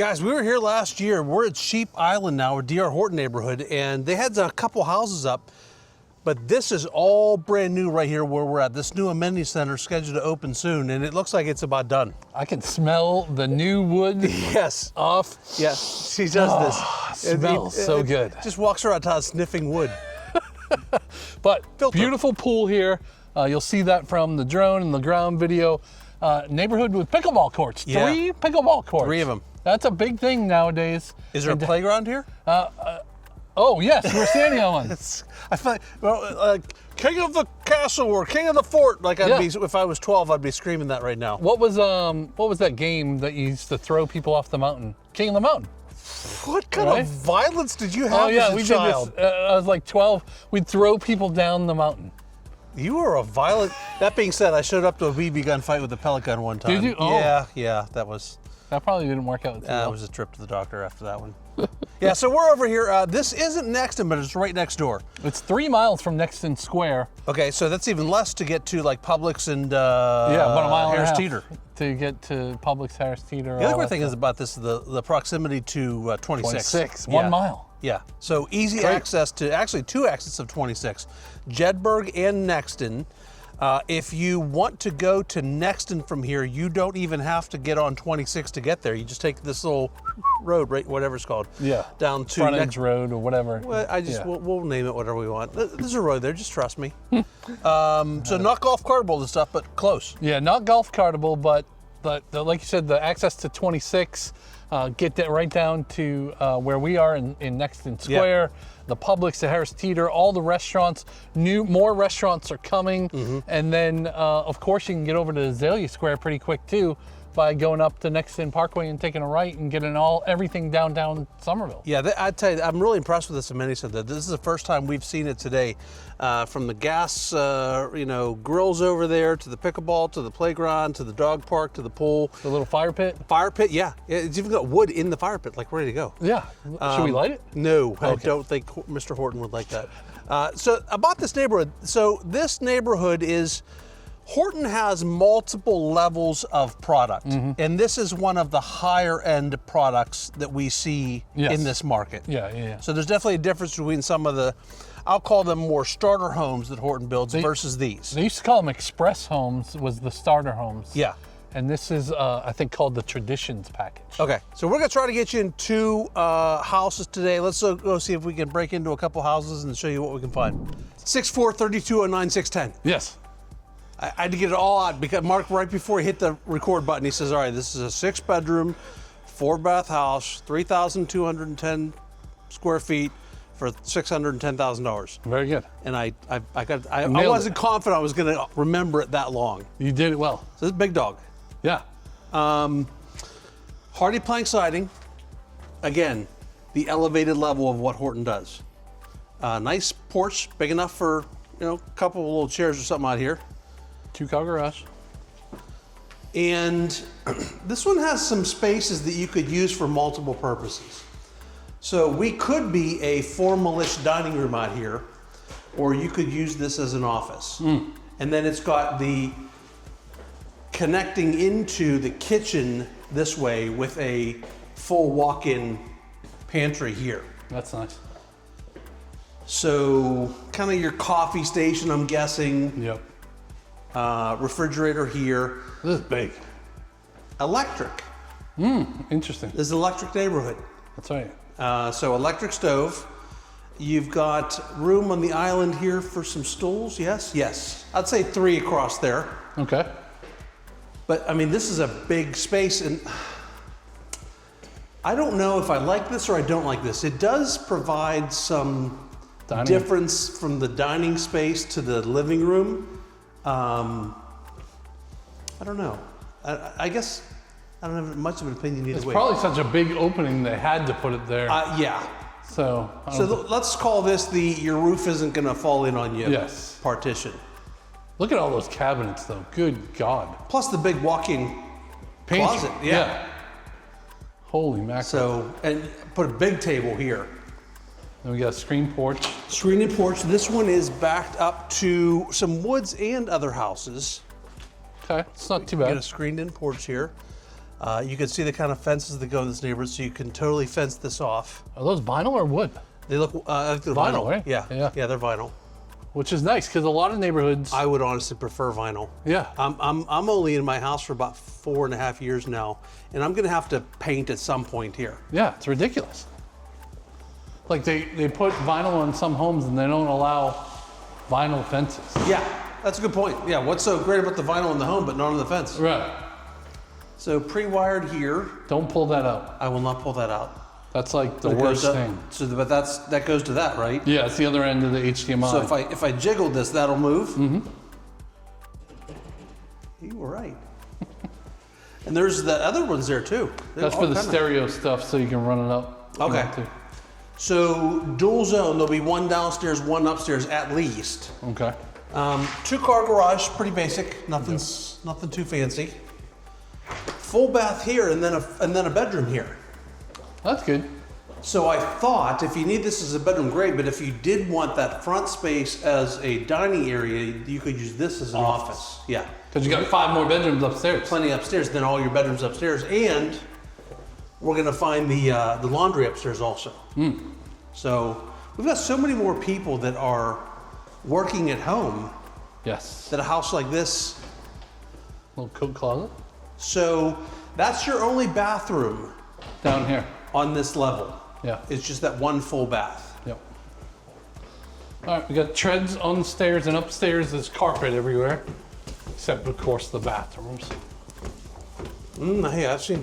Guys, we were here last year. We're at Sheep Island now, or DR Horton neighborhood, and they had a couple houses up, but this is all brand new right here where we're at. This new amenity center is scheduled to open soon, and it looks like it's about done. I can smell the new wood. Yes. Off. Yes, she does this. Smells so good. Just walks around town sniffing wood. But Filter. beautiful pool here. You'll see that from the drone and the ground video. Neighborhood with pickleball courts. Yeah. 3 pickleball courts. 3 of them. That's a big thing nowadays. Is there a playground here? Oh yes, we're standing on one. I feel like, king of the castle or king of the fort. Like I'd be, if I was 12, I'd be screaming that right now. What was that game that you used to throw people off the mountain? King of the Mountain. What kind of violence did you have as a child? Did this. I was like 12. We'd throw people down the mountain. You were a violent. That being said, I showed up to a BB gun fight with a pellet gun one time. Did you? Oh. Yeah, that was. That probably didn't work out. It was a trip to the doctor after that one. Yeah, so we're over here. This isn't Nexton, but it's right next door. It's 3 miles from Nexton Square. Okay, so that's even less to get to like Publix and about a mile Harris and a half Teeter. To get to Publix, Harris Teeter. The other great thing is about this is the proximity to 26. 26, 1 mile. Yeah, so easy access to, actually 2 exits of 26, Jedburgh and Nexton. If you want to go to Nexton from here, you don't even have to get on 26 to get there. You just take this little road, right, whatever it's called. Yeah. Down to Frontage Road or whatever. Well, we'll name it whatever we want. There's a road there, just trust me. So not golf cartable and stuff, but close. Yeah, not golf cartable, but like you said, the access to 26, get that right down to where we are in Nexton Square. Yeah. The Publix, the Harris Teeter, all the restaurants, more restaurants are coming. And then, of course, you can get over to Azalea Square pretty quick too by going up to Nexton Parkway and taking a right and getting everything downtown Somerville. Yeah, I tell you, I'm really impressed with this amenity center. This is the first time we've seen it today. From the gas, grills over there, to the pickleball, to the playground, to the dog park, to the pool. The little fire pit? Fire pit, yeah. It's even got wood in the fire pit, like ready to go. Yeah. Should we light it? No, okay. I don't think Mr. Horton would like that. So about this neighborhood, this neighborhood is, Horton has multiple levels of product, and this is one of the higher end products that we see in this market. Yeah. So there's definitely a difference between some of the, I'll call them more starter homes that Horton builds versus these. They used to call them express homes, was the starter homes. Yeah. And this is, I think, called the Traditions package. Okay, so we're gonna try to get you in 2 houses today. Let's go see if we can break into a couple houses and show you what we can find. 643-209-610. Yes. I had to get it all out because Mark, right before he hit the record button, he says, all right, this is a 6-bedroom, 4-bath house, 3,210 square feet for $610,000. Very good. And I wasn't confident I was gonna remember it that long. You did it well. So this is a big dog. Yeah. Hardy plank siding. Again, the elevated level of what Horton does. Nice porch, big enough for, a couple of little chairs or something out here. 2-car garage. And this one has some spaces that you could use for multiple purposes. So we could be a formal-ish dining room out here, or you could use this as an office. And then it's got the connecting into the kitchen this way with a full walk-in pantry here. That's nice. So kind of your coffee station, I'm guessing. Yep. Refrigerator here. This is big. Electric. Interesting. This is an electric neighborhood. That's right. So electric stove. You've got room on the island here for some stools, yes? Yes. I'd say 3 across there. Okay. But I mean, this is a big space, and I don't know if I like this or I don't like this. It does provide some difference from the dining space to the living room. I don't know. I guess I don't have much of an opinion either way. It's probably such a big opening they had to put it there. Yeah. So let's call this your roof isn't going to fall in on you. Yes. Partition. Look at all those cabinets though. Good God. Plus the big walk-in closet. Yeah. Holy mackerel. So, and put a big table here. And we got a screen porch. Screen and porch. This one is backed up to some woods and other houses. Okay, it's not too Get bad. a screened in porch here. You can see the kind of fences that go in this neighborhood, so you can totally fence this off. Are those vinyl or wood? They look I think they're Vinyl, right? Yeah, Yeah. yeah, they're vinyl. Which is nice because a lot of neighborhoods. I would honestly prefer vinyl. Yeah. I'm only in my house for about 4.5 years now, and I'm gonna have to paint at some point here. Yeah, it's ridiculous. Like they put vinyl on some homes and they don't allow vinyl fences. Yeah, that's a good point. Yeah, what's so great about the vinyl in the home but not on the fence? Right. So pre-wired here. Don't pull that out. I will not pull that out. That's like the It goes worst up- thing. So, but that goes to that, right? Yeah, it's the other end of the HDMI. So if I jiggle this, that'll move. Mm-hmm. You were right. And there's the other ones there too. They're That's all for the kinda- stereo stuff, so you can run it up. if you Okay. want to. So dual zone. There'll be one downstairs, one upstairs at least. Okay. 2-car garage, pretty basic. Nothing too fancy. Full bath here, and then a bedroom here. That's good. So I thought if you need this as a bedroom, great. But if you did want that front space as a dining area, you could use this as an office. Yeah, Because you got 5 more bedrooms upstairs. plenty upstairs. Then all your bedrooms upstairs, and we're gonna find the laundry upstairs also. So we've got so many more people that are working at home Yes. that a house like this. Little coat closet So that's your only bathroom down here. on this level. Yeah. It's just that one full bath. Yep. All right, we got treads on the stairs, and upstairs there's carpet everywhere, except of course the bathrooms. Hey, I've seen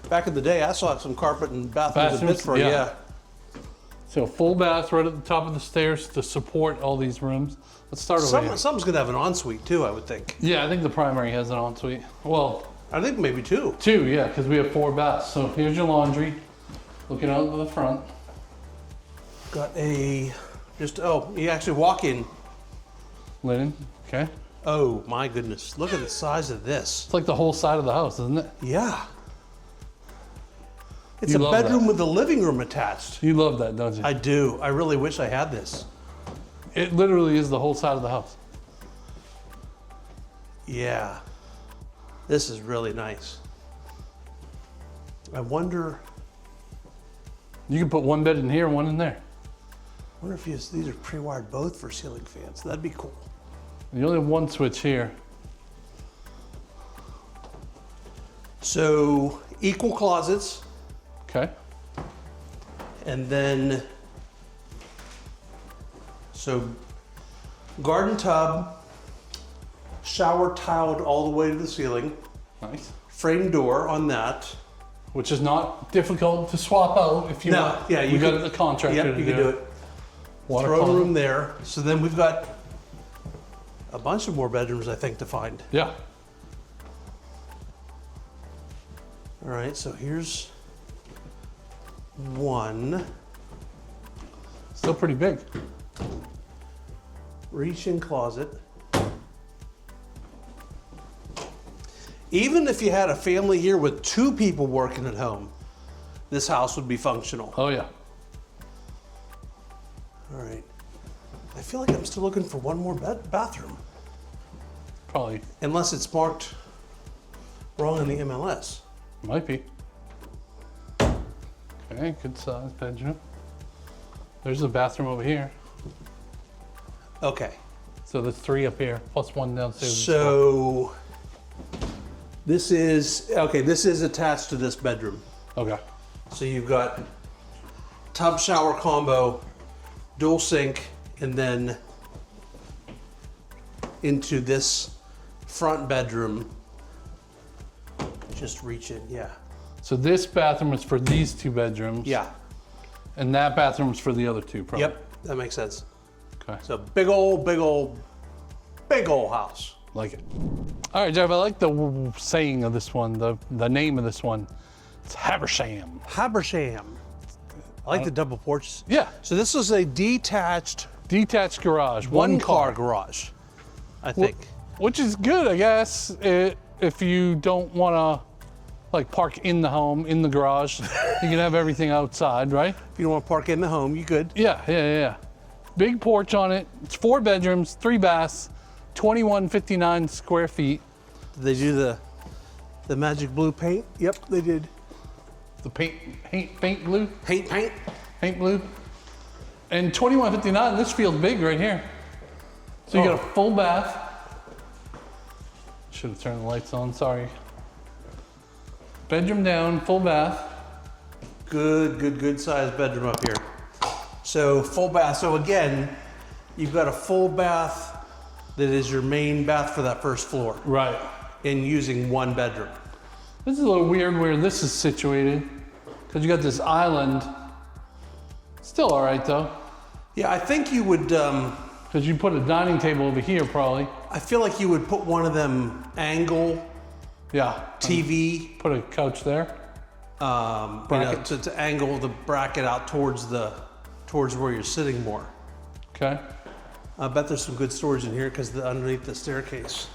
back in the day. I saw some carpet and bathrooms in Pittsburgh. yeah. Yeah. So full bath right at the top of the stairs to support all these rooms. Let's start over here. Some's gonna have an ensuite too, I would think. Yeah, I think the primary has an ensuite. Well, I think maybe 2. 2, yeah, because we have 4 baths. So here's your laundry, looking out to the front. Got you actually walk in. Linen, okay. Oh my goodness, look at the size of this. It's like the whole side of the house, isn't it? Yeah. It's You a love bedroom that. with a living room attached. You love that, don't you? I do. I really wish I had this. It literally is the whole side of the house. Yeah. This is really nice. I wonder You can put one bed in here and one in there. if these are pre-wired both for ceiling fans. That'd be cool. You only have one switch here. So equal closets, Okay. and then garden tub, shower tiled all the way to the ceiling, Nice. frame door on that. Which is not difficult to swap out if you No, want. yeah, you we got could- the contractor Yep, to you can do it. Water Throw a closet. room there. So then we've got a bunch of more bedrooms, I think, to find. Yeah. All right, so here's one. Still pretty big. Reach-in closet. Even if you had a family here with 2 people working at home, this house would be functional. Oh yeah. All right. I feel like I'm still looking for one more bathroom, Probably unless it's marked wrong in the MLS. might be. Okay, good size bedroom. There's a bathroom over here. Okay. So there's 3 up here, plus 1 downstairs. So this is attached to this bedroom. Okay. So you've got tub shower combo, dual sink, and then into this front bedroom. Just reach in, yeah. So this bathroom is for these 2 bedrooms. Yeah. And that bathroom's for the other 2, probably. Yep, that makes sense. Okay. So big old house. Like it. All right, Jeff, I like the saying of this one, the name of this one. It's Habersham. Habersham. I like the double porches. Yeah. So this is a detached Detached garage, one car garage, I think. Which is good, I guess, if you don't want to like park in the home, in the garage. You can have everything outside, right? If you don't want to park in the home, you could. Yeah. Big porch on it. It's 4 bedrooms, 3 baths, 2159 square feet. Did they do The magic blue paint. Yep, they did. The paint blue. Paint. Paint blue. And 2159, this feels big right here. So you got a full bath. Should have turned the lights on, sorry. Bedroom down, full bath. Good sized bedroom up here. So full bath. So again, you've got a full bath that is your main bath for that first floor. Right. And using one bedroom. This is a little weird where this is situated because you got this island. Still all right though. Yeah, I think you would, because you put a dining table over here probably. I feel like you would put one of them angle TV. Put a couch there. To angle the bracket out towards where you're sitting more. Okay. I bet there's some good storage in here because underneath the staircase.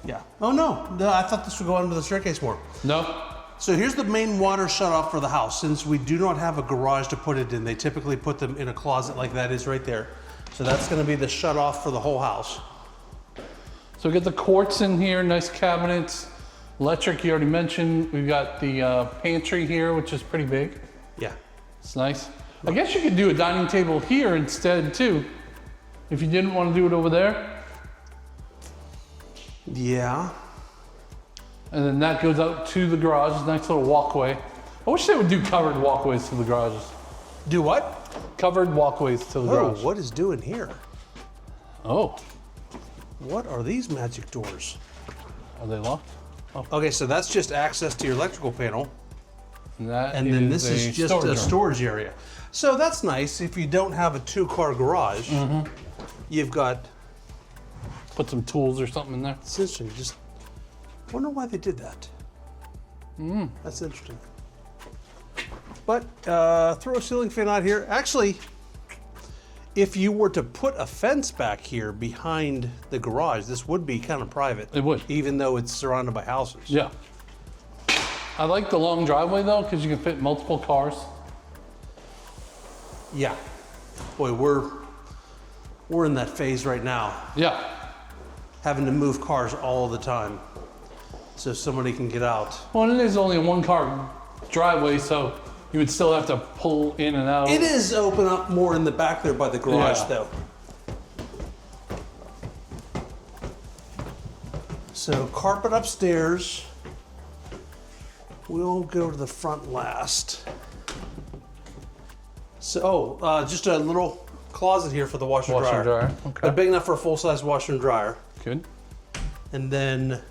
Yeah. Oh no, I thought this would go under the staircase more. No. So here's the main water shutoff for the house. Since we do not have a garage to put it in, they typically put them in a closet like that is right there. So that's going to be the shutoff for the whole house. So we got the quartz in here, nice cabinets. Electric, you already mentioned. We've got the pantry here, which is pretty big. Yeah. It's nice. I guess you could do a dining table here instead too, if you didn't want to do it over there. Yeah. And then that goes out to the garage, nice little walkway. I wish they would do covered walkways to the garages. Do what? Covered walkways to the garage. Oh, what is doing here? Oh. What are these magic doors? Are they locked? Oh. Okay, so that's just access to your electrical panel. And then this is just a storage area. So that's nice. If you don't have a 2-car garage, you've got... Put some tools or something in there. It's interesting. Just wonder why they did that. That's interesting. But throw a ceiling fan out here. Actually, if you were to put a fence back here behind the garage, this would be kind of private. It would. Even though it's surrounded by houses. Yeah. I like the long driveway though, because you can fit multiple cars. Yeah. Boy, we're in that phase right now. Yeah. Having to move cars all the time so somebody can get out. Well, it is only a 1-car driveway, so you would still have to pull in and out. It is open up more in the back there by the garage though. So carpet upstairs. We'll go to the front last. So, just a little closet here for the washer and dryer. Okay. But big enough for a full-size washer and dryer. Good. And then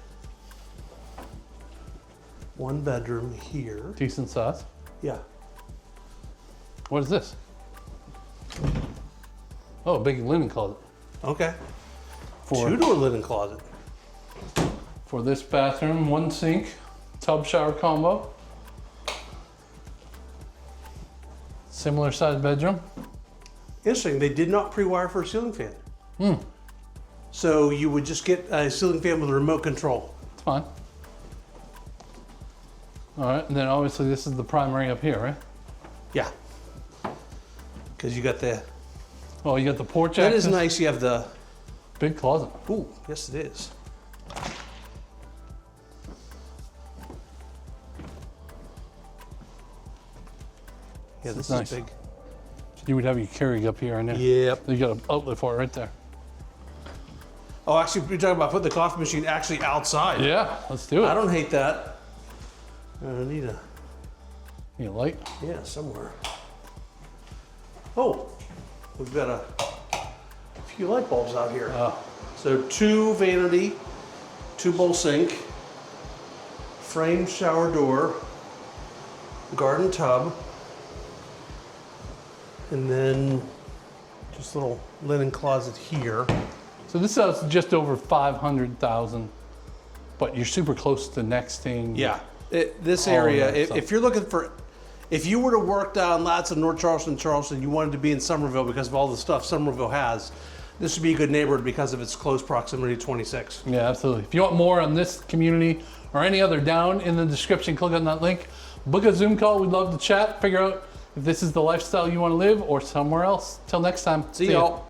1 bedroom here. Decent size. Yeah. What is this? Oh, a big linen closet. Okay. For 2-door linen closet. For this bathroom, 1 sink, tub shower combo. Similar sized bedroom. Interesting, they did not pre-wire for a ceiling fan. So you would just get a ceiling fan with a remote control. It's fine. All right, and then obviously this is the primary up here, right? Yeah. Because you got the... Oh, you got the porch That access. is nice, you have the... Big closet. Ooh, yes it is. Yeah, this nice. is big. You would have your Keurig up here and there. Yep. You got an outlet for it right there. Oh, actually, you're talking about putting the coffee machine actually outside. Yeah, let's do it. I don't hate that. I need a... Need a light? Yeah, somewhere. Oh, we've got a few light bulbs out here. So 2 vanity, 2 bowl sink, framed shower door, garden tub, and then just a little linen closet here. So this house is just over 500,000, but you're super close to Nexton. Yeah, this all of area, that stuff. if you're looking for, if you were to work down lots of North Charleston, you wanted to be in Somerville because of all the stuff Somerville has, this would be a good neighborhood because of its close proximity to 26. Yeah, absolutely. If you want more on this community or any other, down in the description, click on that link. Book a Zoom call. We'd love to chat, figure out if this is the lifestyle you want to live or somewhere else. Till next time. See y'all.